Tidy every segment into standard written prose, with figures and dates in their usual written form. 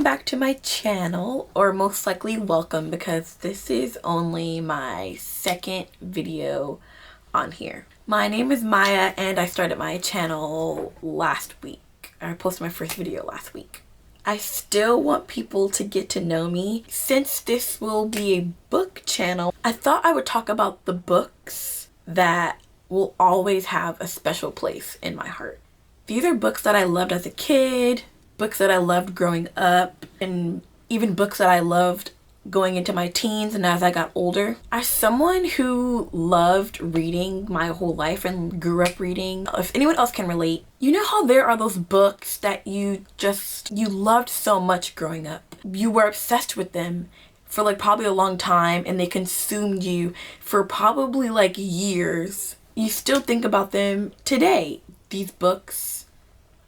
back to my channel, or most likely welcome, because this is only my second video on here. My name is Maya and I started my channel last week. I posted my first video last week. I still want people to get to know me. Since this will be a book channel, I thought I would talk about the books that will always have a special place in my heart. These are books that I loved as a kid, books that I loved growing up, and even books that I loved going into my teens and as I got older. As someone who loved reading my whole life and grew up reading, if anyone else can relate, you know how there are those books that you loved so much growing up. You were obsessed with them for like probably a long time and they consumed you for probably like years. You still think about them today. These books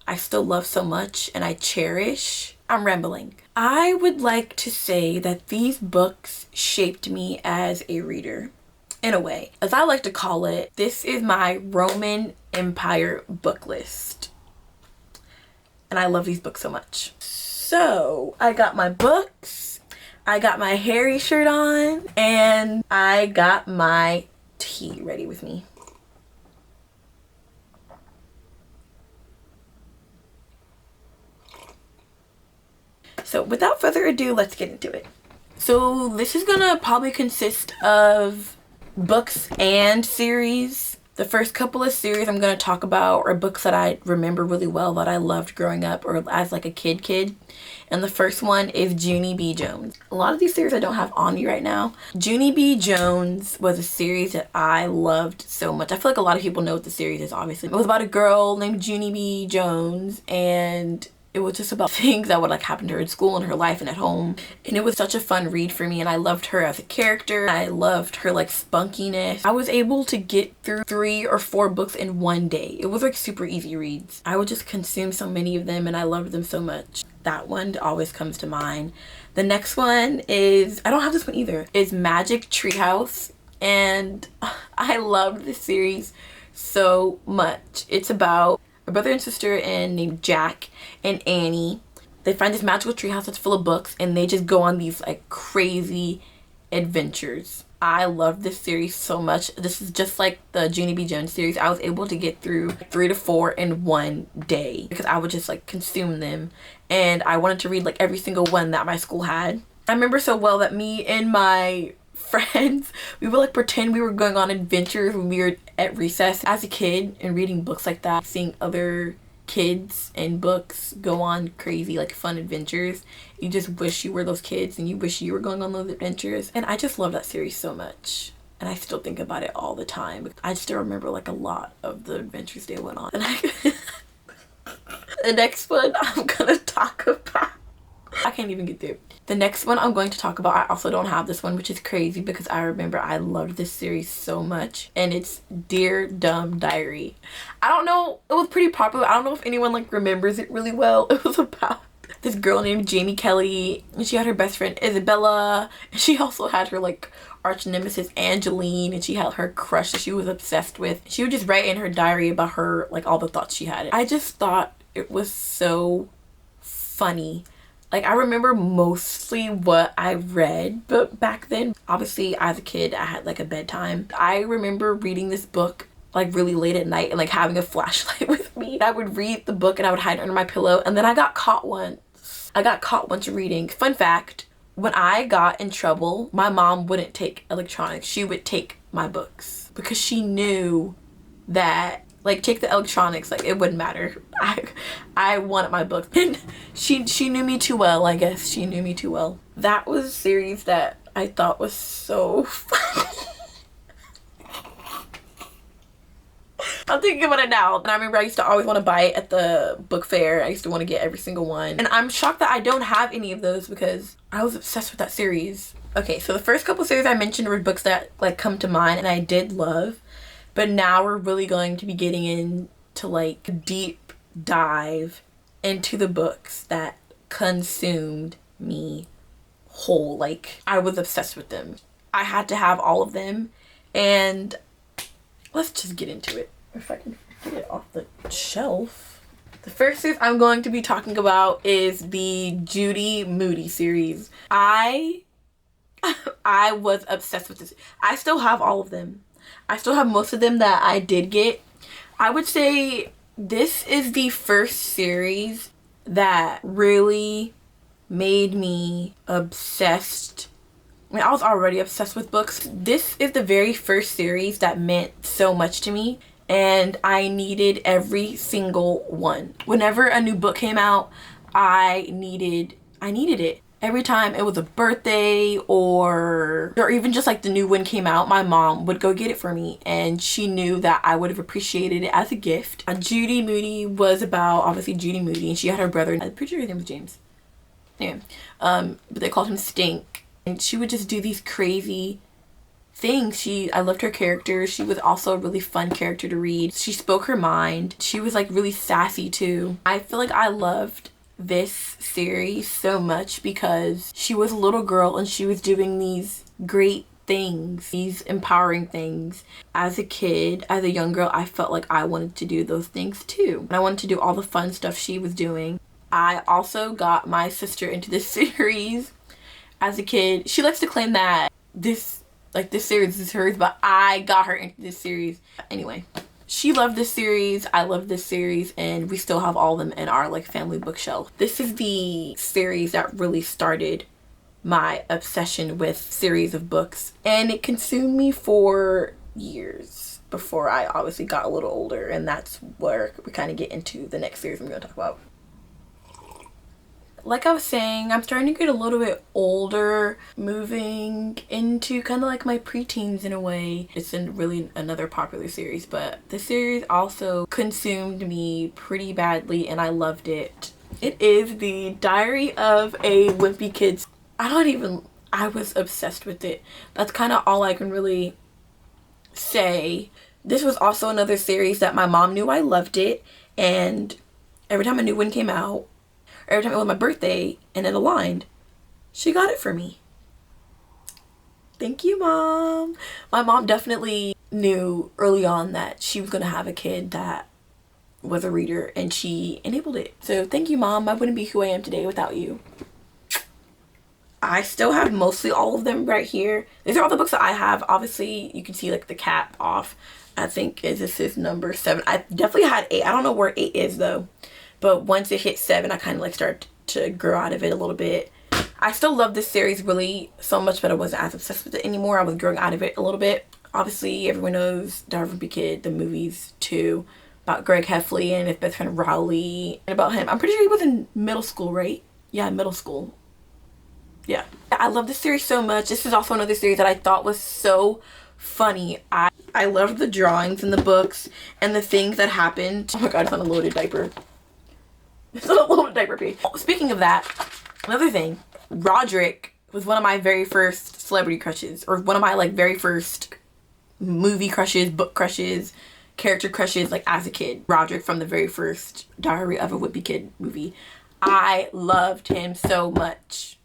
I still love so much and I cherish. I'm rambling. I would like to say that these books shaped me as a reader, in a way. As I like to call it, this is my Roman Empire book list. And I love these books so much. So I got my books, I got my Harry shirt on, and I got my tea ready with me. So without further ado, let's get into it. So this is gonna probably consist of books and series. The first couple of series I'm gonna talk about are books that I remember really well that I loved growing up or as like a kid. And the first one is Junie B Jones. A lot of these series I don't have on me right now. Junie B Jones was a series that I loved so much. I feel like a lot of people know what the series is, obviously. It was about a girl named Junie B Jones, and it was just about things that would like happen to her in school and her life and at home. And it was such a fun read for me, and I loved her as a character. I loved her like spunkiness. I was able to get through 3 or 4 books in one day. It was like super easy reads. I would just consume so many of them and I loved them so much. That one always comes to mind. The next one is, I don't have this one either, is Magic Treehouse. And I loved this series so much. It's about a brother and sister named Jack and Annie. They find this magical treehouse that's full of books and they just go on these like crazy adventures. I love this series so much. This is just like the Junie B Jones series. I was able to get through 3 to 4 in one day because I would just like consume them, and I wanted to read like every single one that my school had. I remember so well that me and my friends, we would like pretend we were going on adventures when we were at recess as a kid and reading books like that, seeing other kids and books go on crazy like fun adventures. You just wish you were those kids and you wish you were going on those adventures. And I just love that series so much, and I still think about it all the time. I still remember like a lot of the adventures they went on. And the next one I'm gonna talk about, I can't even get through. The next one I'm going to talk about, I also don't have this one, which is crazy because I remember I loved this series so much, and it's Dear Dumb Diary. I don't know, it was pretty popular. I don't know if anyone like remembers it really well. It was about this girl named Jamie Kelly, and she had her best friend Isabella, and she also had her like arch nemesis Angeline, and she had her crush that she was obsessed with. She would just write in her diary about her, like all the thoughts she had. I just thought it was so funny. Like, I remember mostly what I read, but back then, obviously, as a kid, I had like a bedtime. I remember reading this book like really late at night and like having a flashlight with me. I would read the book and I would hide it under my pillow, and then I got caught once. I got caught once reading. Fun fact, when I got in trouble, my mom wouldn't take electronics. She would take my books because she knew that like take the electronics, like it wouldn't matter. I wanted my book. And she knew me too well, I guess. She knew me too well. That was a series that I thought was so funny. I'm thinking about it now, and I remember I used to always want to buy it at the book fair. I used to want to get every single one, and I'm shocked that I don't have any of those because I was obsessed with that series. Okay, so the first couple series I mentioned were books that like come to mind and I did love. But now we're really going to be getting into like a deep dive into the books that consumed me whole. Like, I was obsessed with them. I had to have all of them, and let's just get into it. If I can get it off the shelf. The first series I'm going to be talking about is the Judy Moody series. I was obsessed with this. I still have all of them. I still have most of them that I did get. I would say this is the first series that really made me obsessed. I mean, I was already obsessed with books. This is the very first series that meant so much to me, and I needed every single one. Whenever a new book came out, I needed it. Every time it was a birthday or even just like the new one came out, my mom would go get it for me, and she knew that I would have appreciated it as a gift. Judy Moody was about, obviously, Judy Moody, and she had her brother. I'm pretty sure his name was James. Yeah. But they called him Stink. And she would just do these crazy things. I loved her character. She was also a really fun character to read. She spoke her mind. She was like really sassy too. I feel like I loved this series so much because she was a little girl and she was doing these great things, these empowering things. As a kid, as a young girl, I felt like I wanted to do those things too. And I wanted to do all the fun stuff she was doing. I also got my sister into this series as a kid. She likes to claim that this series is hers, but I got her into this series. Anyway, she loved this series, I love this series, and we still have all of them in our like family bookshelf. This is the series that really started my obsession with series of books, and it consumed me for years before I obviously got a little older, and that's where we kind of get into the next series I'm going to talk about. Like I was saying, I'm starting to get a little bit older, moving into kind of like my preteens in a way. It's really another popular series, but the series also consumed me pretty badly and I loved it. It is the Diary of a Wimpy Kid. I was obsessed with it. That's kind of all I can really say. This was also another series that my mom knew I loved it, and every time a new one came out, every time it was my birthday and it aligned, she got it for me. Thank you, Mom. My mom definitely knew early on that she was going to have a kid that was a reader, and she enabled it. So thank you, Mom. I wouldn't be who I am today without you. I still have mostly all of them right here. These are all the books that I have. Obviously, you can see like the cap off. I think this is number 7. I definitely had 8. I don't know where 8 is though. But once it hit 7, I kind of like started to grow out of it a little bit. I still love this series really so much, but I wasn't as obsessed with it anymore. I was growing out of it a little bit. Obviously, everyone knows Diary of a Wimpy Kid, the movies too, about Greg Heffley and his best friend Rowley, and about him. I'm pretty sure he was in middle school, right? Yeah, middle school. Yeah. I love this series so much. This is also another series that I thought was so funny. I loved the drawings in the books and the things that happened. Oh my god, it's on a loaded diaper. It's on a loaded diaper pee. Speaking of that, another thing, Roderick was one of my very first celebrity crushes, or one of my like very first movie crushes, book crushes, character crushes, like as a kid. Roderick from the very first Diary of a Wimpy Kid movie. I loved him so much.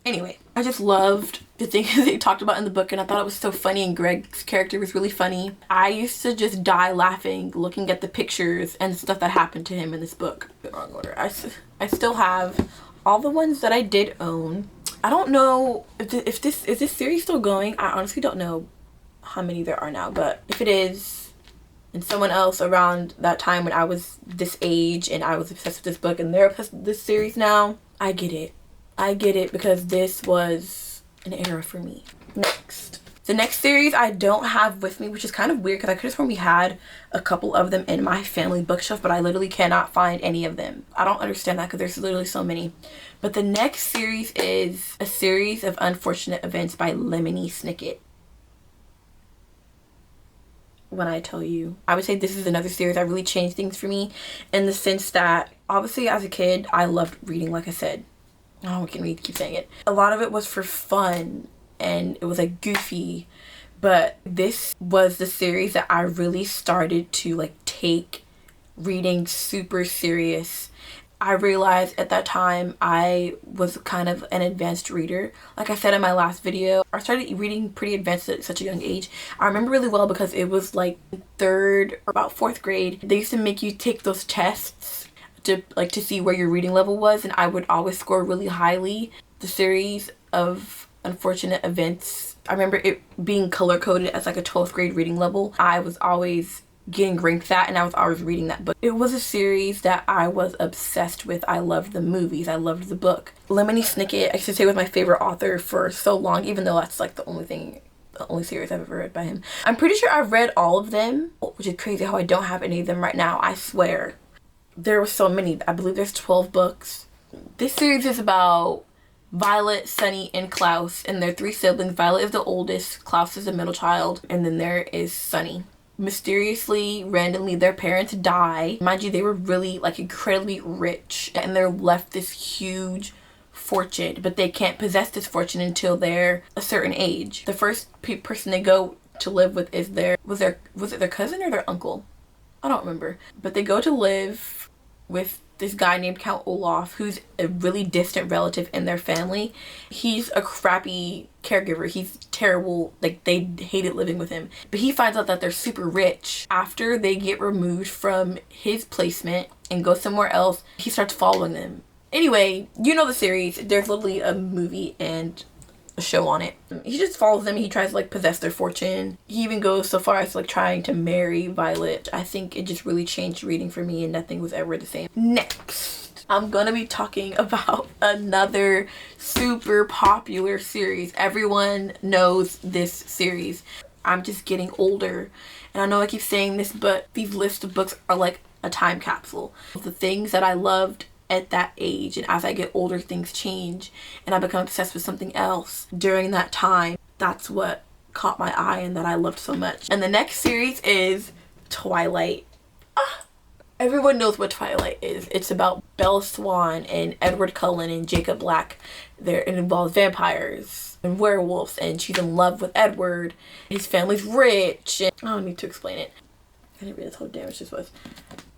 Anyway, I just loved the things they talked about in the book, and I thought it was so funny, and Greg's character was really funny. I used to just die laughing looking at the pictures and stuff that happened to him in this book. The wrong order. I still have all the ones that I did own. I don't know if this series still going. I honestly don't know how many there are now, but if it is, and someone else around that time when I was this age and I was obsessed with this book and they're obsessed with this series now, I get it. I get it, because this was an era for me. Next. The next series I don't have with me, which is kind of weird because I could have sworn we had a couple of them in my family bookshelf, but I literally cannot find any of them. I don't understand that because there's literally so many. But the next series is A Series of Unfortunate Events by Lemony Snicket. When I tell you, I would say this is another series that really changed things for me, in the sense that obviously as a kid I loved reading, like I said. Oh, can we keep saying it? A lot of it was for fun and it was like goofy, but this was the series that I really started to like take reading super serious. I realized at that time I was kind of an advanced reader. Like I said in my last video, I started reading pretty advanced at such a young age. I remember really well because it was like 3rd or about 4th grade. They used to make you take those tests to see where your reading level was, and I would always score really highly. The series of Unfortunate Events, I remember it being color coded as like a 12th grade reading level. I was always getting ranked that, and I was always reading that book. It was a series that I was obsessed with. I loved the movies, I loved the book. Lemony Snicket, I should say, was my favorite author for so long, even though that's like the only series I've ever read by him. I'm pretty sure I've read all of them, which is crazy how I don't have any of them right now. I swear. There were so many. I believe there's 12 books. This series is about Violet, Sunny, and Klaus, and their 3 siblings. Violet is the oldest, Klaus is the middle child, and then there is Sunny. Mysteriously, randomly, their parents die. Mind you, they were really like incredibly rich, and they're left this huge fortune, but they can't possess this fortune until they're a certain age. The first person they go to live with is was it their cousin or their uncle? I don't remember. But they go to live with this guy named Count Olaf, who's a really distant relative in their family. He's a crappy caregiver. He's terrible. Like, they hated living with him. But he finds out that they're super rich. After they get removed from his placement and go somewhere else, he starts following them. Anyway, you know the series. There's literally a movie and a show on it. He just follows them. He tries to like possess their fortune. He even goes so far as like trying to marry Violet. I think it just really changed reading for me, and nothing was ever the same. Next, I'm gonna be talking about another super popular series. Everyone knows this series. I'm just getting older, and I know I keep saying this, but these lists of books are like a time capsule of the things that I loved at that age, and as I get older things change and I become obsessed with something else during that time. That's what caught my eye and that I loved so much. And the next series is Twilight. Everyone knows what Twilight is. It's about Bella Swan and Edward Cullen and Jacob Black. It involves vampires and werewolves, and she's in love with Edward. His family's rich, and I don't need to explain it. I didn't realize how damaged this was.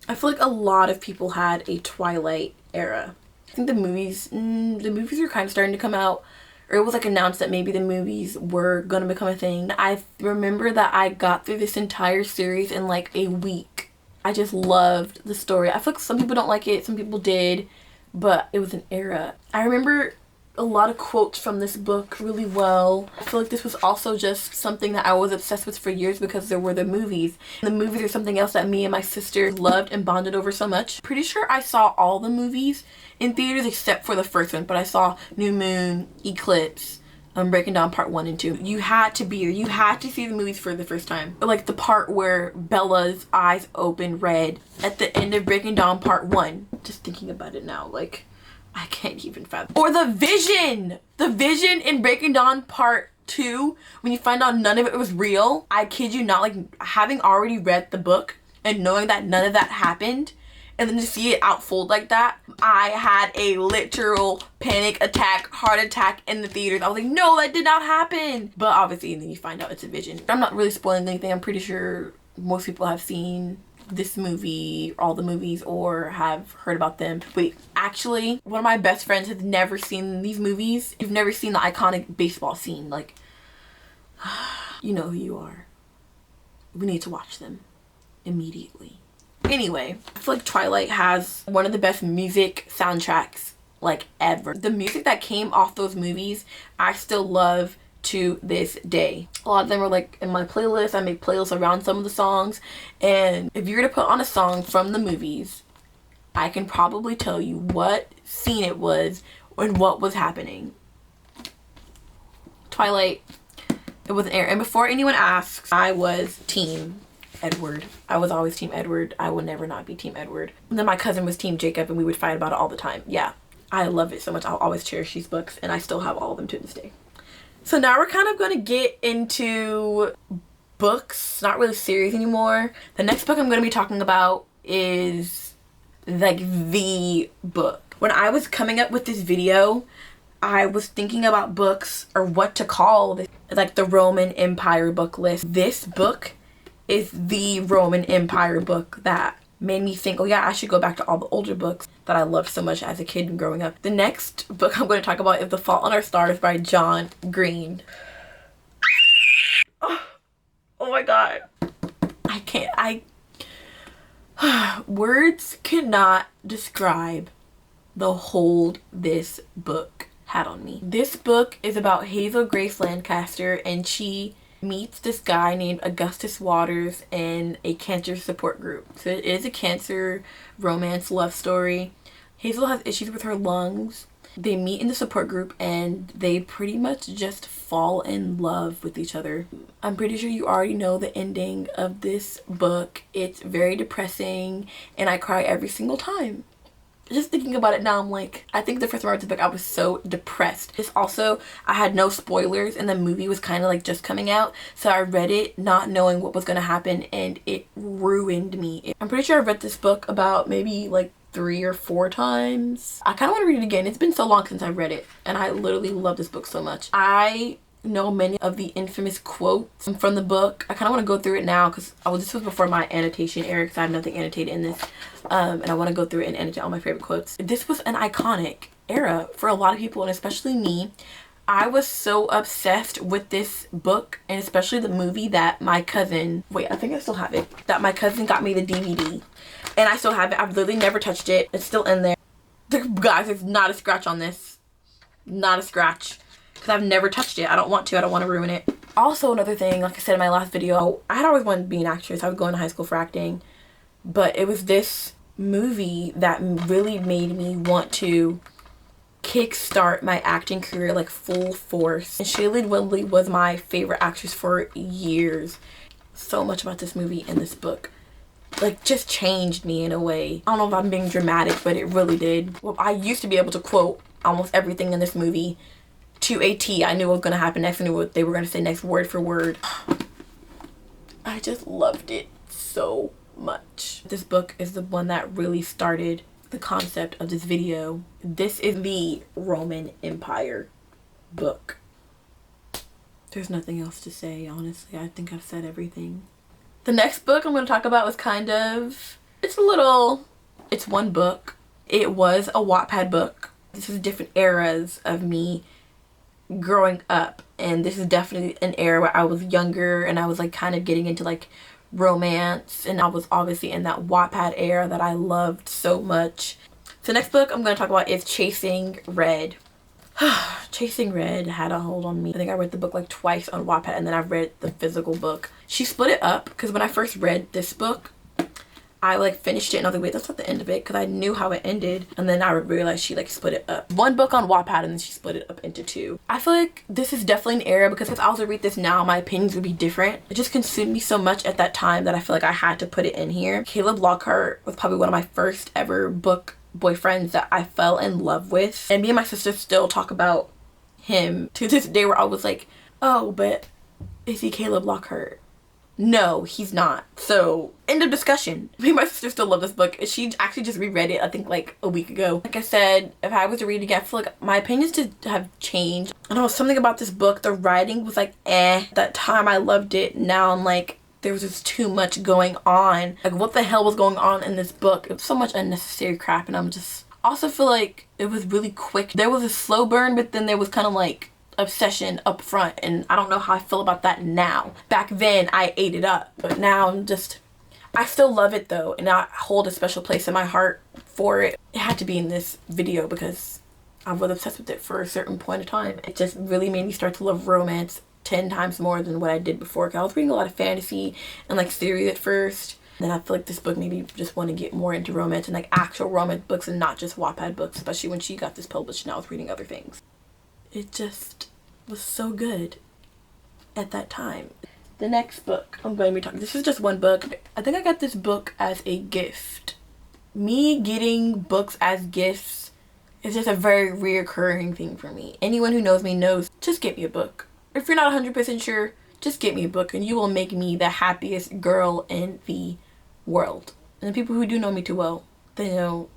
I feel like a lot of people had a Twilight era. I think the movies were kind of starting to come out, or it was like announced that maybe the movies were gonna become a thing. I remember that I got through this entire series in like a week. I just loved the story. I feel like some people don't like it, some people did, but it was an era. I remember a lot of quotes from this book really well. I feel like this was also just something that I was obsessed with for years because there were the movies. The movies are something else that me and my sister loved and bonded over so much. Pretty sure I saw all the movies in theaters except for the first one, but I saw New Moon, Eclipse, Breaking Dawn Part 1 and 2. You had to be here. You had to see the movies for the first time. Like the part where Bella's eyes open red at the end of Breaking Dawn Part 1. Just thinking about it now, like, I can't even fathom. Or the vision in Breaking Dawn Part 2, when you find out none of it was real. I kid you not, like, having already read the book and knowing that none of that happened, and then to see it outfold like that, I had a literal panic attack, heart attack in the theaters. I was like, no, that did not happen. But obviously, and then you find out it's a vision. I'm not really spoiling anything. I'm pretty sure most people have seen this movie, all the movies, or have heard about them. Wait, actually, one of my best friends has never seen these movies. You've never seen the iconic baseball scene. Like, you know who you are. We need to watch them immediately. Anyway, I feel like Twilight has one of the best music soundtracks like ever. The music that came off those movies, I still love to this day. A lot of them are like in my playlist. I make playlists around some of the songs, and if you're gonna put on a song from the movies, I can probably tell you what scene it was and what was happening. Twilight, it was an air. And before anyone asks, I was team Edward. I was always team Edward. I will never not be team Edward. And then my cousin was team Jacob, and we would fight about it all the time. Yeah, I love it so much. I'll always cherish these books, and I still have all of them to this day. So now we're kind of going to get into books, not really series anymore. The next book I'm going to be talking about is like the book. When I was coming up with this video, I was thinking about books or what to call this, like the Roman Empire book list. This book is the Roman Empire book that made me think, oh yeah, I should go back to all the older books that I loved so much as a kid and growing up. The next book I'm going to talk about is The Fault in Our Stars by John Green. Oh my god. Words cannot describe the hold this book had on me. This book is about Hazel Grace Lancaster, and she meets this guy named Augustus Waters in a cancer support group. So it is a cancer romance love story. Hazel has issues with her lungs. They meet in the support group and they pretty much just fall in love with each other. I'm pretty sure you already know the ending of this book. It's very depressing and I cry every single time. Just thinking about it now, I'm like, I think the first time I read this book, I was so depressed. It's also, I had no spoilers and the movie was kind of like just coming out. So I read it not knowing what was going to happen and it ruined me. I'm pretty sure I read this book about maybe like 3 or 4 times. I kind of want to read it again. It's been so long since I read it and I literally love this book so much. I know many of the infamous quotes from the book. I kind of want to go through it now because this was before my annotation era because I have nothing annotated in this. And I want to go through it and annotate all my favorite quotes. This was an iconic era for a lot of people and especially me. I was so obsessed with this book and especially the movie that my cousin, I think I still have it, that my cousin got me the DVD. And I still have it. I've literally never touched it. It's still in there. Guys, there's not a scratch on this. Not a scratch. Because I've never touched it. I don't want to. I don't want to ruin it. Also, another thing, like I said in my last video, I had always wanted to be an actress. I was going to high school for acting. But it was this movie that really made me want to kickstart my acting career like full force. And Shailene Woodley was my favorite actress for years. So much about this movie and this book like just changed me in a way. I don't know if I'm being dramatic, but it really did. Well, I used to be able to quote almost everything in this movie to a T. I knew what was going to happen next. I knew what they were going to say next word for word. I just loved it so much. This book is the one that really started the concept of this video. This is the Roman Empire book. There's nothing else to say, honestly. I think I've said everything. The next book I'm going to talk about was it's one book. It was a Wattpad book. This is different eras of me growing up. And this is definitely an era where I was younger and I was like kind of getting into like romance. And I was obviously in that Wattpad era that I loved so much. So next book I'm going to talk about is Chasing Red. Chasing Red had a hold on me. I think I read the book like twice on Wattpad and then I read the physical book. She split it up because when I first read this book, I like finished it and I was like, wait, that's not the end of it because I knew how it ended. And then I realized she like split it up. One book on Wattpad and then she split it up into 2. I feel like this is definitely an era because if I was to read this now, my opinions would be different. It just consumed me so much at that time that I feel like I had to put it in here. Caleb Lockhart was probably one of my first ever book boyfriends that I fell in love with, and me and my sister still talk about him to this day where I was like, oh, but is he Caleb Lockhart? No, he's not. So end of discussion. Me and my sister still love this book. She actually just reread it I think like a week ago. Like I said, if I was to read it again, I feel like my opinions have changed. I don't know, something about this book, the writing was like at that time I loved it. Now I'm like, there was just too much going on. Like what the hell was going on in this book? It was so much unnecessary crap and I'm just also feel like it was really quick. There was a slow burn, but then there was kind of like obsession up front, and I don't know how I feel about that now. Back then I ate it up, but now I still love it though, and I hold a special place in my heart for it. It had to be in this video because I was obsessed with it for a certain point of time. It just really made me start to love romance 10 times more than what I did before. Cause I was reading a lot of fantasy and like series at first. And then I feel like this book made me just want to get more into romance and like actual romance books and not just Wattpad books, especially when she got this published and I was reading other things. It just was so good at that time. The next book I'm going to be talking, this is just one book. I think I got this book as a gift. Me getting books as gifts is just a very reoccurring thing for me. Anyone who knows me knows, just get me a book. If you're not 100% sure, just get me a book and you will make me the happiest girl in the world. And the people who do know me too well, they know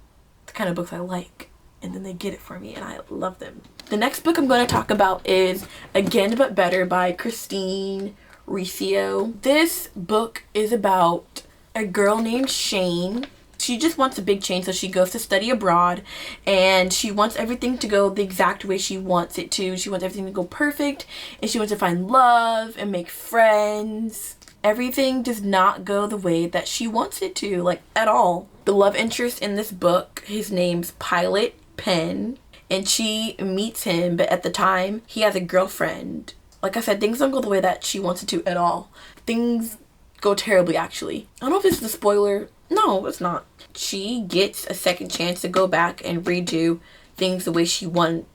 the kind of books I like. And then they get it for me and I love them. The next book I'm going to talk about is Again But Better by Christine Riccio. This book is about a girl named Shane. She just wants a big change, so she goes to study abroad and she wants everything to go the exact way she wants it to. She wants everything to go perfect and she wants to find love and make friends. everything does not go the way that she wants it to, like, at all. The love interest in this book, his name's Pilot Pen, and she meets him, but at the time, he has a girlfriend. Like I said, things don't go the way that she wants it to at all. Things go terribly, actually. I don't know if this is a spoiler. No, it's not. She gets a second chance to go back and redo things the way she wanted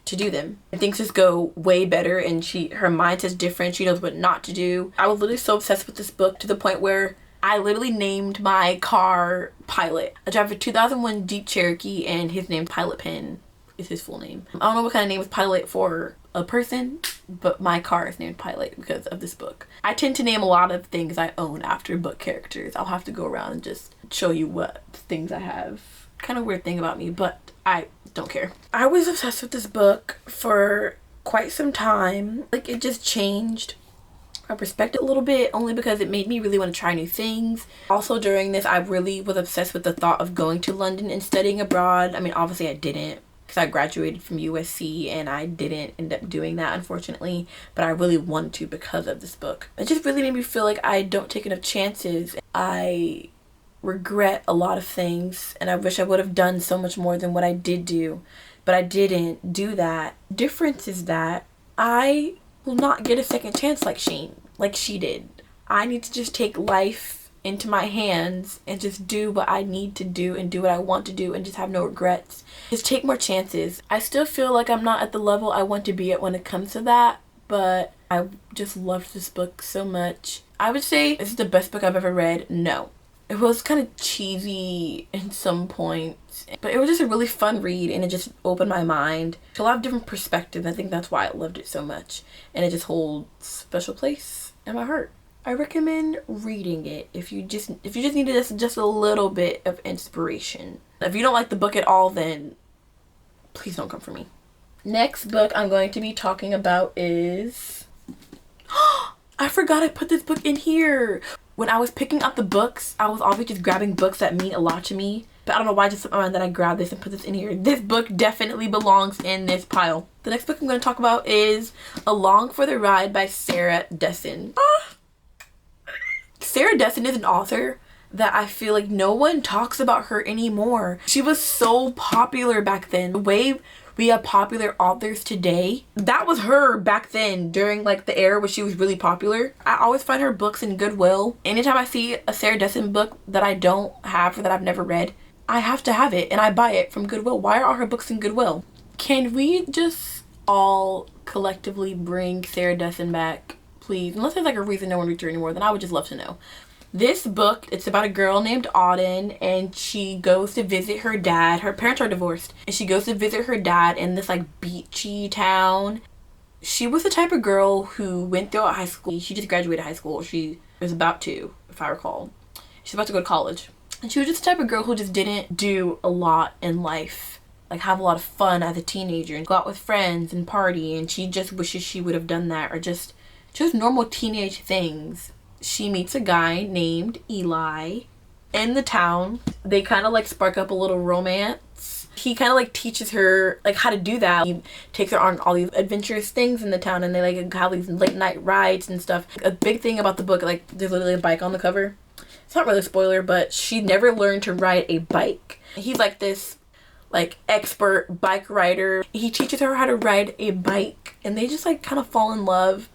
to do them. And things just go way better, and her mindset's different. She knows what not to do. I was literally so obsessed with this book to the point where I literally named my car Pilot. I drive a 2001 Jeep Cherokee, and his name Pilot Pen is his full name. I don't know what kind of name is Pilot for a person, but my car is named Pilot because of this book. I tend to name a lot of things I own after book characters. I'll have to go around and just show you what things I have. Kind of weird thing about me, but I don't care. I was obsessed with this book for quite some time. Like, it just changed my perspective a little bit, only because it made me really want to try new things. Also, during this, I really was obsessed with the thought of going to London and studying abroad. I mean, obviously I didn't, because I graduated from USC and I didn't end up doing that, unfortunately, but I really wanted to because of this book. It just really made me feel like I don't take enough chances. I regret a lot of things, and I wish I would have done so much more than what I did do, but I didn't do that. Difference is that I will not get a second chance like she did. I need to just take life into my hands and just do what I need to do and do what I want to do and just have no regrets. Just take more chances. I still feel like I'm not at the level I want to be at when it comes to that, but I just loved this book so much. I would say this is the best book I've ever read. No. It was kind of cheesy in some points, but it was just a really fun read, and it just opened my mind to a lot of different perspectives. I think that's why I loved it so much, and it just holds a special place in my heart. I recommend reading it if you just need just a little bit of inspiration. If you don't like the book at all, then please don't come for me. Next book I'm going to be talking about is I forgot I put this book in here. When I was picking up the books, I was obviously just grabbing books that mean a lot to me. But I don't know why I just slipped my mind that I grabbed this and put this in here. This book definitely belongs in this pile. The next book I'm going to talk about is Along for the Ride by Sarah Dessen. Sarah Dessen is an author that I feel like no one talks about her anymore. She was so popular back then. The way we have popular authors today, that was her back then during like the era where she was really popular. I always find her books in Goodwill. Anytime I see a Sarah Dessen book that I don't have or that I've never read, I have to have it and I buy it from Goodwill. Why are all her books in Goodwill? Can we just all collectively bring Sarah Dessen back, please? Unless there's like a reason no one reads her anymore, then I would just love to know. This book, it's about a girl named Auden, and she goes to visit her dad. Her parents are divorced, and she goes to visit her dad in this like beachy town. She was the type of girl who went throughout high school. She just graduated high school. She was about to, if I recall. She's about to go to college. And she was just the type of girl who just didn't do a lot in life. Like have a lot of fun as a teenager and go out with friends and party, and she just wishes she would have done that, or just normal teenage things. She meets a guy named Eli in the town. They kind of like spark up a little romance. He kind of like teaches her like how to do that. He takes her on all these adventurous things in the town, and they like have these late night rides and stuff. A big thing about the book, like there's literally a bike on the cover. It's not really a spoiler, but she never learned to ride a bike. He's like this like expert bike rider. He teaches her how to ride a bike, and they just like kind of fall in love,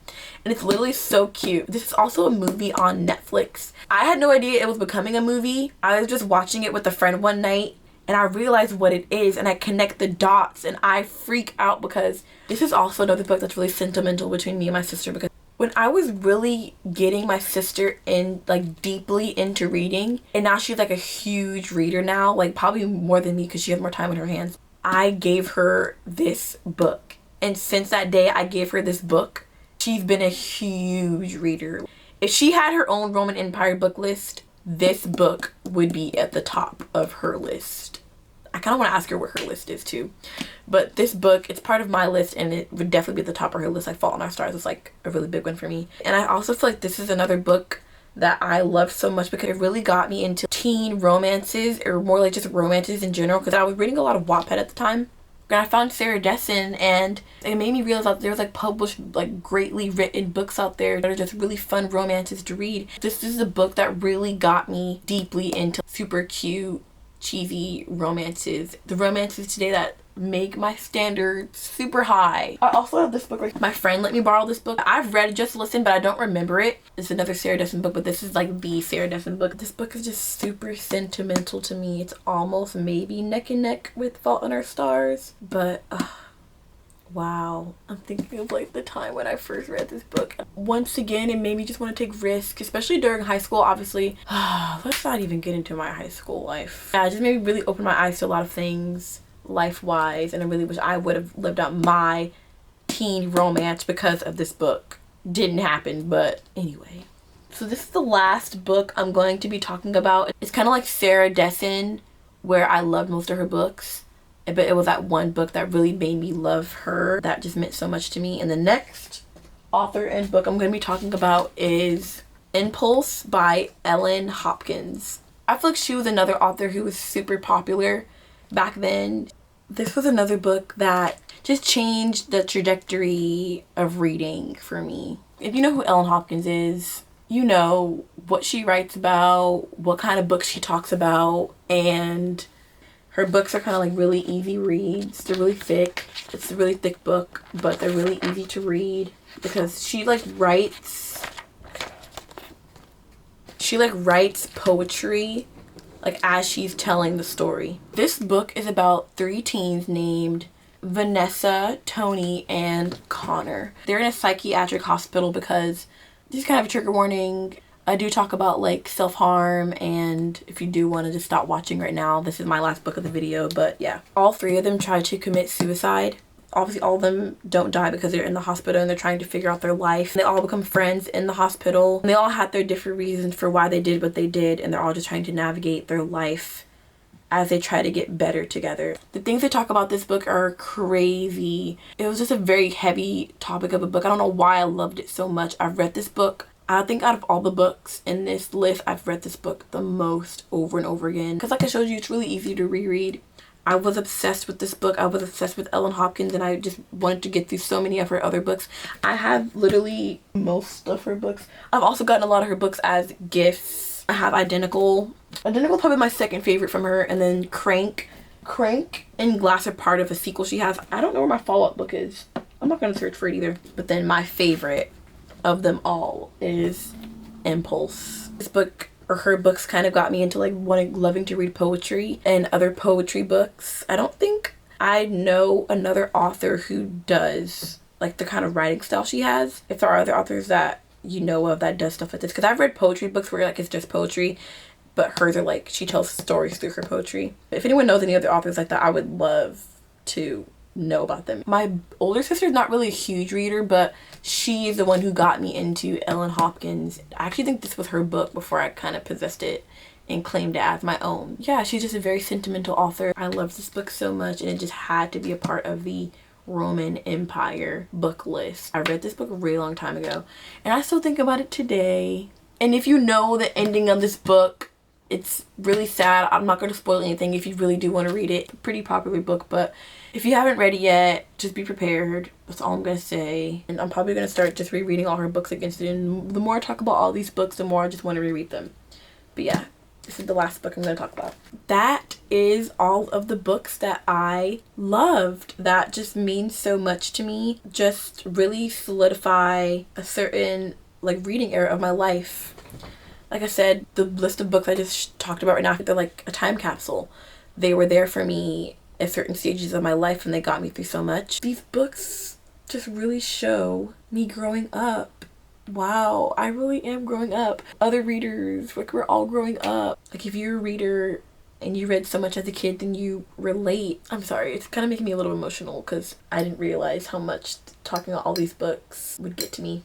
and it's literally so cute. This is also a movie on Netflix. I had no idea it was becoming a movie. I was just watching it with a friend one night, and I realized what it is, and I connect the dots, and I freak out because this is also another book that's really sentimental between me and my sister, because when I was really getting my sister in like deeply into reading, and now she's like a huge reader now, like probably more than me because she has more time in her hands, I gave her this book. And since that day I gave her this book, she's been a huge reader. If she had her own Roman Empire book list, this book would be at the top of her list. I kind of want to ask her what her list is too. But this book, it's part of my list, and it would definitely be at the top of her list. Like Fault in Our Stars is like a really big one for me. And I also feel like this is another book that I loved so much because it really got me into teen romances, or more like just romances in general, because I was reading a lot of Wattpad at the time. And I found Sarah Dessen, and it made me realize that there's like published, like greatly written books out there that are just really fun romances to read. This is a book that really got me deeply into super cute, cheesy romances. The romances today that make my standards super high. I also have this book right. My friend let me borrow this book. I've read it, just listened, but I don't remember it. It's another Sarah Dessen book, but this is like the Sarah Dessen book. This book is just super sentimental to me. It's almost maybe neck and neck with Fault in Our Stars, but wow, I'm thinking of like the time when I first read this book. Once again, it made me just want to take risks, especially during high school, obviously. Let's not even get into my high school life. Yeah, it just made me really open my eyes to a lot of things life-wise, and I really wish I would have lived out my teen romance because of this book. Didn't happen, but anyway. So this is the last book I'm going to be talking about. It's kind of like Sarah Dessen, where I loved most of her books, but it was that one book that really made me love her, that just meant so much to me. And the next author and book I'm going to be talking about is Impulse by Ellen Hopkins. I feel like she was another author who was super popular back then. This was another book that just changed the trajectory of reading for me. If you know who Ellen Hopkins is, you know what she writes about, what kind of books she talks about, and her books are kind of like really easy reads. They're really thick. It's a really thick book, but they're really easy to read because she writes poetry like as she's telling the story. This book is about 3 teens named Vanessa, Tony, and Connor. They're in a psychiatric hospital because, this is kind of a trigger warning, I do talk about like self-harm, and if you do want to just stop watching right now, this is my last book of the video. But yeah, all 3 of them try to commit suicide. Obviously all of them don't die because they're in the hospital and they're trying to figure out their life. They all become friends in the hospital, and they all had their different reasons for why they did what they did, and they're all just trying to navigate their life as they try to get better together. The things they talk about this book are crazy. It was just a very heavy topic of a book. I don't know why I loved it so much. I've read this book, I think out of all the books in this list, I've read this book the most over and over again. Because like I showed you, it's really easy to reread. I was obsessed with this book. I was obsessed with Ellen Hopkins, and I just wanted to get through so many of her other books. I have literally most of her books. I've also gotten a lot of her books as gifts. I have Identical. Identical is probably my second favorite from her, and then Crank. Crank and Glass are part of a sequel she has. I don't know where my follow-up book is. I'm not going to search for it either. But then my favorite of them all is Impulse. This book, or her books, kind of got me into like loving to read poetry and other poetry books. I don't think I know another author who does like the kind of writing style she has. If there are other authors that you know of that does stuff like this, because I've read poetry books where like it's just poetry, but hers are like she tells stories through her poetry. If anyone knows any other authors like that, I would love to know about them. My older sister is not really a huge reader, but she is the one who got me into Ellen Hopkins. I actually think this was her book before I kind of possessed it and claimed it as my own. Yeah, she's just a very sentimental author. I love this book so much, and it just had to be a part of the Roman Empire book list. I read this book a really long time ago, and I still think about it today. And if you know the ending of this book, it's really sad. I'm not going to spoil anything if you really do want to read it. It's a pretty popular book, but if you haven't read it yet, just be prepared. That's all I'm going to say. And I'm probably going to start just rereading all her books against it. And the more I talk about all these books, the more I just want to reread them. But yeah, this is the last book I'm going to talk about. That is all of the books that I loved. That just means so much to me. Just really solidify a certain like reading era of my life. Like I said, the list of books I just talked about right now, they're like a time capsule. They were there for me at certain stages of my life, and they got me through so much. These books just really show me growing up. Wow, I really am growing up. Other readers, like we're all growing up. Like if you're a reader and you read so much as a kid, then you relate. I'm sorry, it's kind of making me a little emotional because I didn't realize how much talking about all these books would get to me.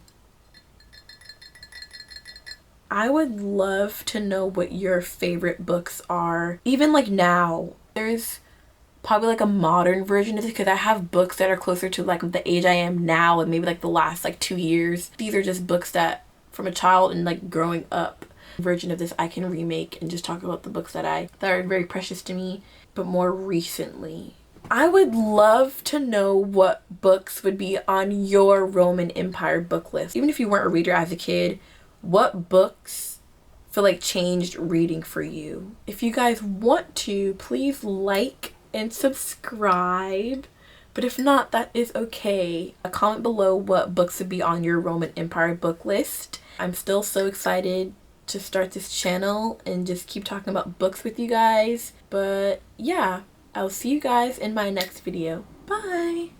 I would love to know what your favorite books are. Even like now, there's probably like a modern version of this, because I have books that are closer to like the age I am now and maybe like the last like 2 years. These are just books that from a child and like growing up version of this I can remake and just talk about the books that are very precious to me. But more recently, I would love to know what books would be on your Roman Empire book list. Even if you weren't a reader as a kid, what books feel like changed reading for you? If you guys want to, please like and subscribe. But if not, that is okay. Comment below what books would be on your Roman Empire book list. I'm still so excited to start this channel and just keep talking about books with you guys. But yeah, I'll see you guys in my next video. Bye!